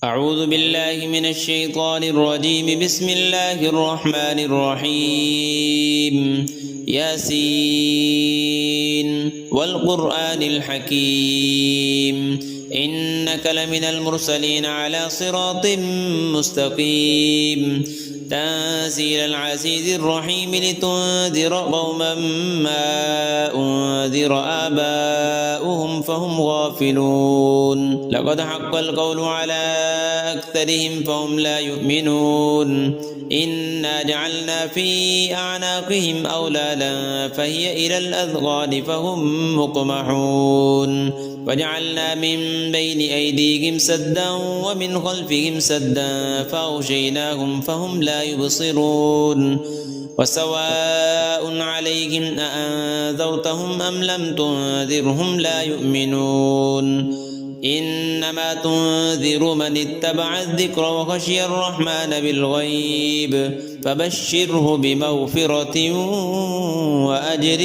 أعوذ بالله من الشيطان الرجيم. بسم الله الرحمن الرحيم. ياسين والقرآن الحكيم إنك لمن المرسلين على صراط مستقيم تنزيل العزيز الرحيم لتنذر قوما ما أنذر آباؤهم فهم غافلون. لقد حق القول على أكثرهم فهم لا يؤمنون. إنا جعلنا في أعناقهم أغلالا فهي إلى الأذقان فهم مقمحون وجعلنا من بين أيديهم سدا ومن خلفهم سدا فأغشيناهم فهم لا يبصرون. وسواء عليهم أأنذرتهم أم لم تنذرهم لا يؤمنون. إنما تنذر من اتبع الذكر وخشي الرحمن بالغيب فبشره بمغفرة وأجر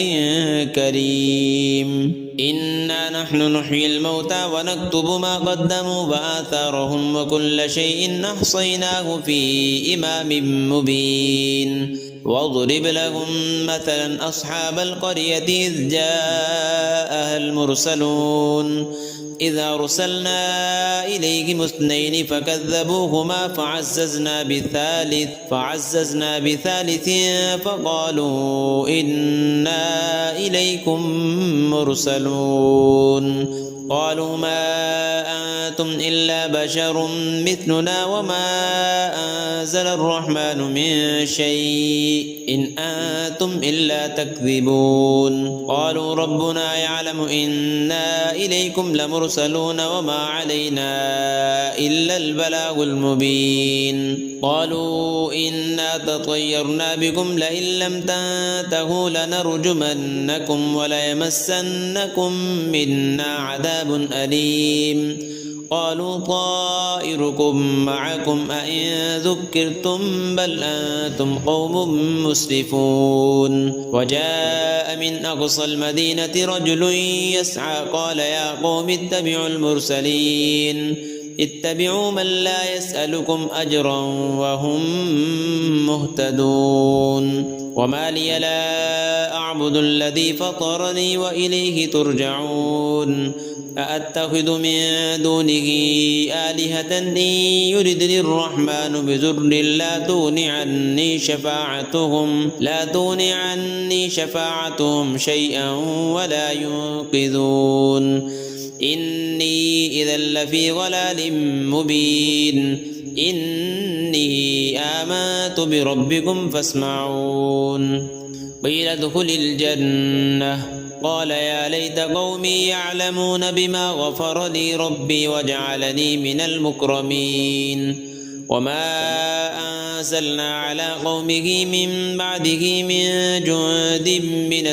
كريم. إنا نحن نحيي الموتى ونكتب ما قدموا وآثارهم وكل شيء أحصيناه في إمام مبين. واضرب لهم مثلا أصحاب القرية إذ جاءها المرسلون إذ أرسلنا إليهم اثنين فكذبوهما فعززنا بثالث فقالوا إنا إليكم مرسلون. قالوا ما أنتم إلا بشر مثلنا وما أنزل الرحمن من شيء إن أنتم إلا تكذبون. قالوا ربنا يعلم إنا إليكم لمرسلون وما علينا إلا البلاغ المبين. قالوا إنا تطيرنا بكم لئن لم تنتهوا لنرجمنكم وليمسنكم منا عذاب أليم. قالوا طائركم معكم أئن ذكرتم بل أنتم قوم مسرفون. وجاء من أقصى المدينة رجل يسعى قال يا قوم اتبعوا المرسلين اتبعوا من لا يسألكم أجرا وهم مهتدون. وما لي لا أعبد الذي فطرني وإليه ترجعون. أأتخذ من دونه آلهة إن يردني الرحمن بضر لا تغن عني شفاعتهم شيئا ولا ينقذون. إني إذا لفي ضلال مبين. إني آمنت بربكم فاسمعون. قيل ادخل الجنة قال يا ليت قومي يعلمون بما غفر لي ربي وجعلني من المكرمين. وما أنزلنا على قومه من بعده من جند من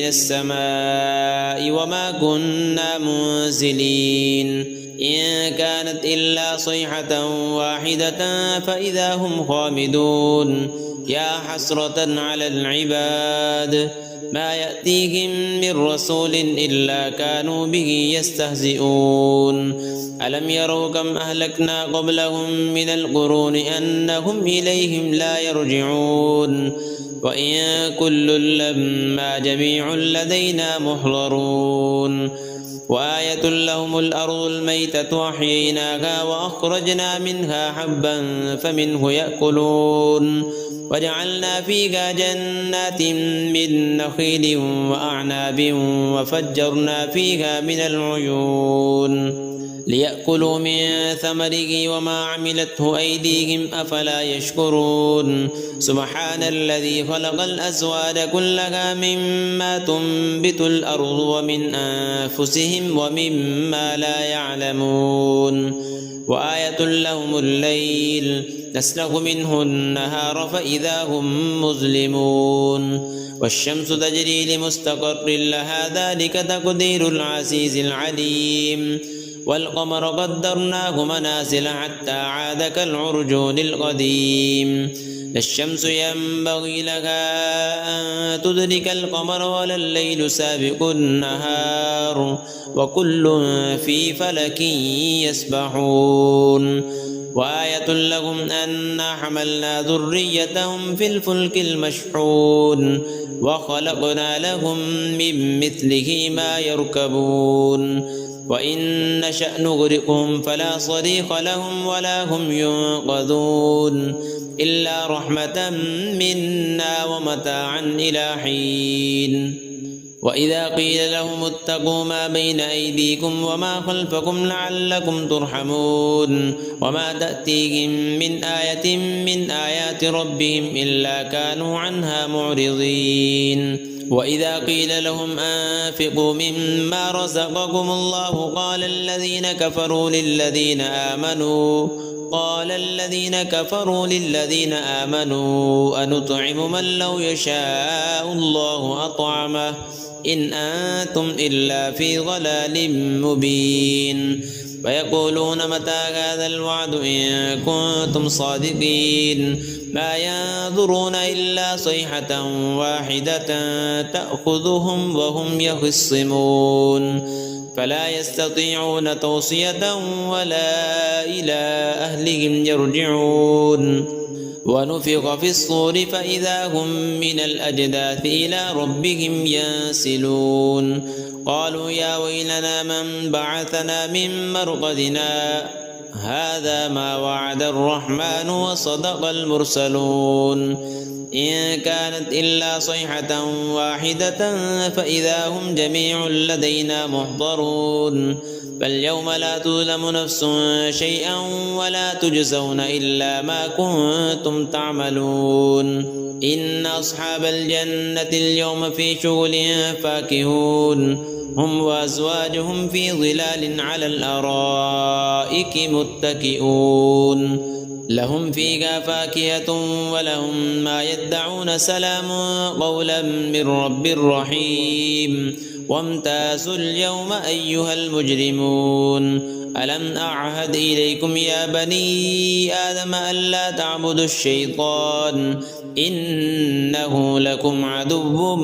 السماء وما كنا منزلين. إن كانت إلا صيحة واحدة فإذا هم خامدون. يا حسرة على العباد ما يأتيهم من رسول إلا كانوا به يستهزئون. ألم يروا كم أهلكنا قبلهم من القرون أنهم إليهم لا يرجعون. وإن كل لما جميع لدينا محضرون. وآية لهم الأرض الميتة أحييناها وأخرجنا منها حبا فمنه يأكلون. وجعلنا فيها جنات من نخيل وأعناب وفجرنا فيها من العيون ليأكلوا من ثمره وما عملته أيديهم أفلا يشكرون. سبحان الذي خلق الأزواج كلها مما تنبت الأرض ومن أنفسهم ومما لا يعلمون. وآية لهم الليل نسلخ منه النهار فإذا هم مظلمون. والشمس تجري لمستقر لها ذلك تقدير العزيز العليم. والقمر قدرناه منازل حتى عاد كالعرجون القديم. لا الشمس ينبغي لها أن تدرك القمر ولا الليل سابق النهار وكل في فلك يسبحون وآية لهم أنا حملنا ذريتهم في الفلك المشحون وخلقنا لهم من مثله ما يركبون وإن نشأ نغرقهم فلا صريخ لهم ولا هم ينقذون إلا رحمة منا ومتاعا إلى حين وإذا قيل لهم اتقوا ما بين أيديكم وما خلفكم لعلكم ترحمون وما تأتيهم من آية من آيات ربهم إلا كانوا عنها معرضين وإذا قيل لهم أنفقوا مما رزقكم الله قال الذين كفروا للذين آمنوا أنطعم من لو يشاء الله أطعمه إن أنتم إلا في ضلال مبين ويقولون متى هذا الوعد إن كنتم صادقين ما ينظرون إلا صيحة واحدة تأخذهم وهم يخصمون فلا يستطيعون توصية ولا إلى أهلهم يرجعون ونفخ في الصور فإذا هم من الأجداث إلى ربهم ينسلون قالوا يا ويلنا من بعثنا من مرقدنا هذا ما وعد الرحمن وصدق المرسلون إن كانت إلا صيحة واحدة فإذا هم جميع لدينا محضرون فاليوم لا تظلم نفس شيئا ولا تجزون إلا ما كنتم تعملون إن أصحاب الجنة اليوم في شغل فاكهون هم وأزواجهم في ظلال على الأرائك متكئون لهم فيها فاكهة ولهم ما يدعون سلام قولا من رب رحيم وامتازوا اليوم أيها المجرمون ألم أعهد إليكم يا بني آدم ألا تعبدوا الشيطان إنه لكم عدو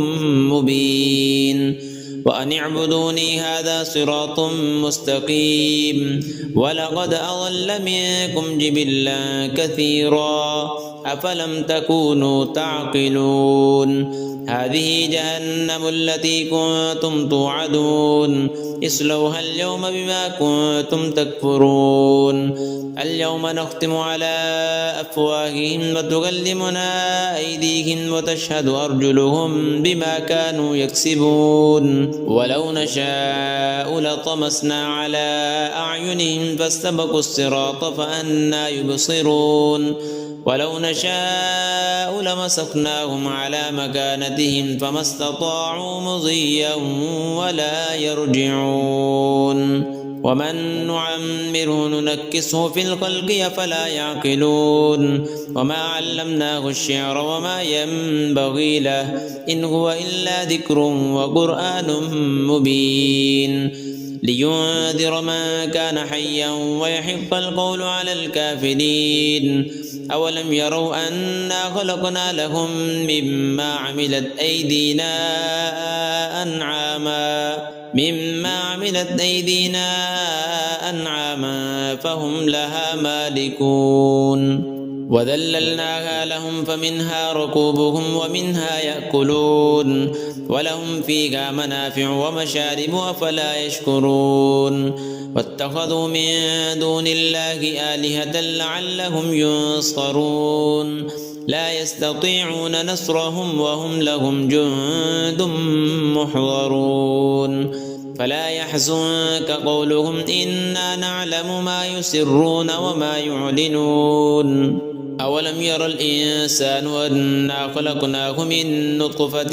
مبين وأن اعبدوني هذا صراط مستقيم ولقد أضل منكم جبلا كثيرا أفلم تكونوا تعقلون هذه جهنم التي كنتم توعدون اصلوها اليوم بما كنتم تكفرون اليوم نختم على أفواههم وتكلمنا أيديهم وتشهد أرجلهم بما كانوا يكسبون ولو نشاء لطمسنا على أعينهم فاستبقوا الصراط فأنى يبصرون ولو نشاء لمسخناهم على مكانتهم فما استطاعوا مضيا ولا يرجعون ومن نعمره ننكسه في الخلق أفلا يعقلون وما علمناه الشعر وما ينبغي له إن هو إلا ذكر وقرآن مبين لينذر من كان حيا ويحق القول على الكافرين أولم يروا أنا خلقنا لهم مما عملت أيدينا أنعاما فهم لها مالكون وذللناها لهم فمنها ركوبهم ومنها يأكلون ولهم فيها منافع ومشارب أفلا يشكرون واتخذوا من دون الله آلهة لعلهم ينصرون لا يستطيعون نصرهم وهم لهم جند محضرون فلا يحزنك قولهم إنا نعلم ما يسرون وما يعلنون أولم ير الإنسان أنا خلقناه من نطفة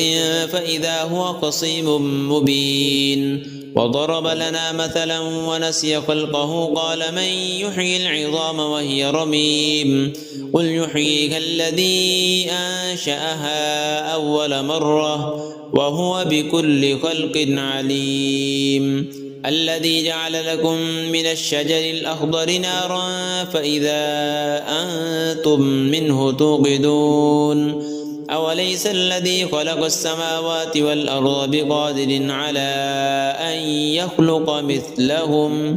فإذا هو خصيم مبين وضرب لنا مثلا ونسي خلقه قال من يحيي العظام وهي رميم قل يحييها الذي أنشأها أول مرة وهو بكل خلق عليم الذي جعل لكم من الشجر الأخضر نارا فإذا أنتم منه توقدون أوليس الذي خلق السماوات والأرض بقادر على أن يخلق مثلهم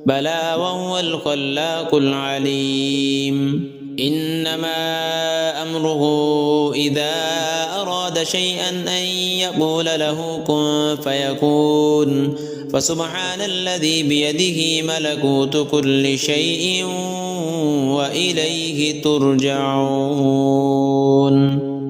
بلى وهو الخلاق العليم إنما أمره إذا أراد شيئا أن يقول له كن فيكون فسبحان الذي بيده ملكوت كل شيء وإليه ترجعون.